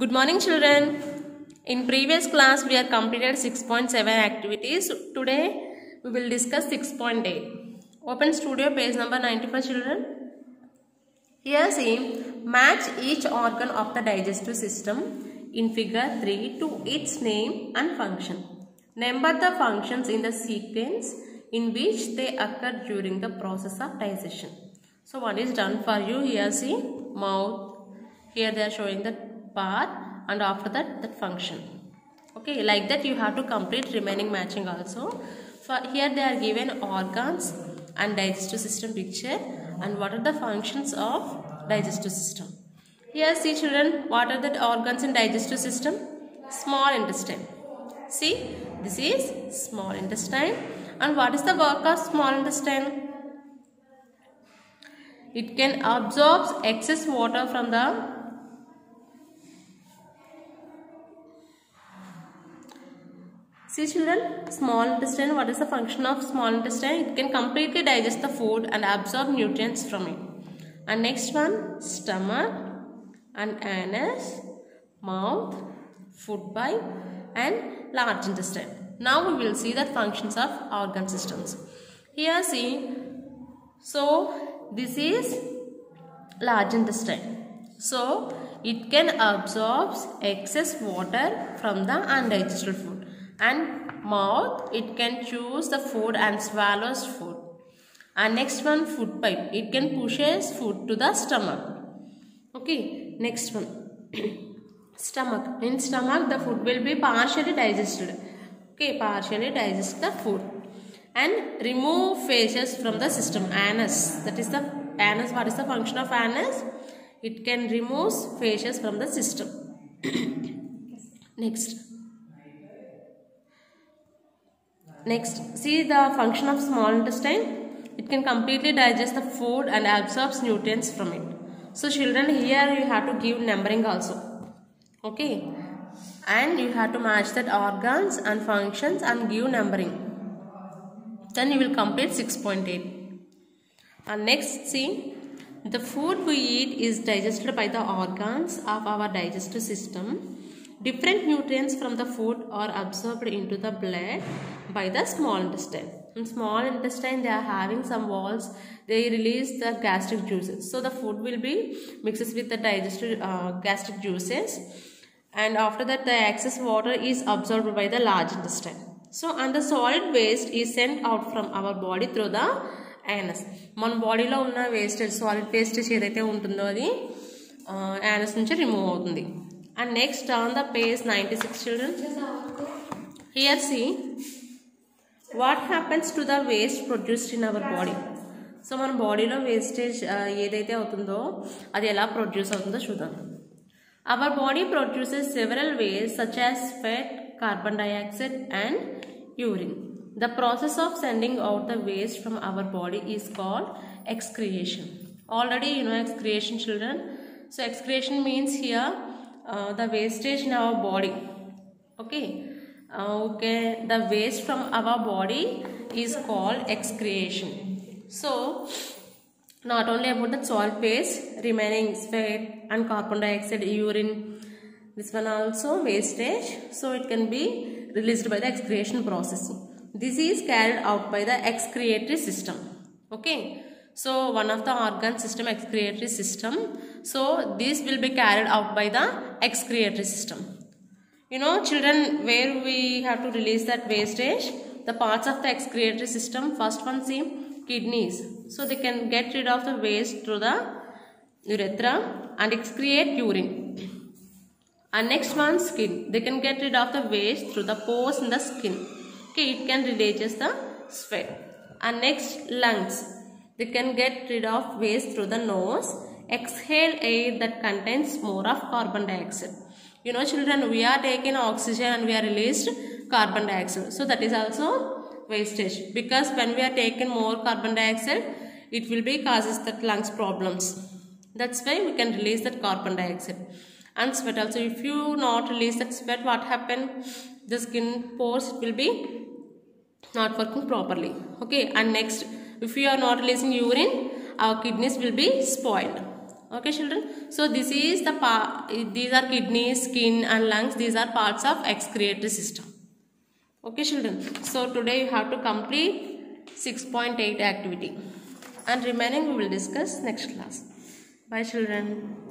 Good morning, children. In previous class, we have completed 6.7 activities. Today, we will discuss 6.8. Open Studio, page number 95, children. Here, see, match each organ of the digestive system in figure 3 to its name and function. Number the functions in the sequence in which they occur during the process of digestion. So, what is done for you? Here, see, mouth. Here they are showing the part, and after that function. Okay, like that you have to complete remaining matching also. For here they are given organs and digestive system picture, and what are the functions of digestive system. Here, see, children, what are the organs in digestive system? Small intestine. See, this is small intestine, and what is the work of small intestine? It can absorb excess water from the See, children, small intestine, what is the function of small intestine? It can completely digest the food and absorb nutrients from it. And next one, stomach and anus, mouth, food pipe and large intestine. Now we will see the functions of organ systems. Here, see, so this is large intestine. So it can absorb excess water from the undigested food. And mouth, it can chews the food and swallows food. And next one, food pipe, it can pushes food to the stomach. Okay, next one, stomach. In stomach, the food will be partially digested. Okay, partially digest the food. And remove feces from the system. Anus, that is the anus. What is the function of anus? It can remove feces from the system. Next, see the function of small intestine. It can completely digest the food and absorbs nutrients from it. So children, here you have to give numbering also. Okay. And you have to match that organs and functions and give numbering. Then you will complete 6.8. And next, see, the food we eat is digested by the organs of our digestive system. Different nutrients from the food are absorbed into the blood by the small intestine. In small intestine, they are having some walls. They release the gastric juices. So the food will be mixes with the digested gastric juices, and after that the excess water is absorbed by the large intestine. So and the solid waste is sent out from our body through the anus. మన బాడీలో ఉన్న wastage solid wastage ఏదైతే ఉంటుందో అది anus నుంచి remove అవుతుంది. And next on the page 96, children. Here, see, what happens to the waste produced in our body. So మన బాడీలో వేస్టేజ్ ఏదైతే అవుతుందో అది ఎలా ప్రొడ్యూస్ అవుతుందో చూద్దాం. Our body produces several waste such as fat, carbon dioxide and urine. The process of sending out the waste from our body is called excretion. Already you know excretion, children. So excretion means here the wastage in our body. Okay. The waste from our body is called excretion. So not only about the solid waste, remaining fat and carbon dioxide, urine, this one also wastage. So it can be released by the excretion process. This is carried out by the excretory system. Okay. So one of the organ system, excretory system. So this will be carried out by the excretory system. You know, children, where we have to release that wastage, the parts of the excretory system. First one, see, kidneys. So they can get rid of the waste through the urethra and excrete urine. And next one, skin. They can get rid of the waste through the pores in the skin. Okay, it can release the sweat. And next, lungs. They can get rid of waste through the nose. Exhale air that contains more of carbon dioxide. You know, children, we are taking oxygen and we are released carbon dioxide. So that is also wastage, because when we are taking more carbon dioxide, it will be causes that lungs problems. That's why we can release that carbon dioxide. And sweat also. If you not release that sweat, what happen? The skin pores will be not working properly. Okay. And next, if you are not releasing urine, our kidneys will be spoiled. Okay children, so this is the these are kidneys, skin and lungs. These are parts of excretory system. Okay children, so today you have to complete 6.8 activity and remaining we will discuss next class. Bye children.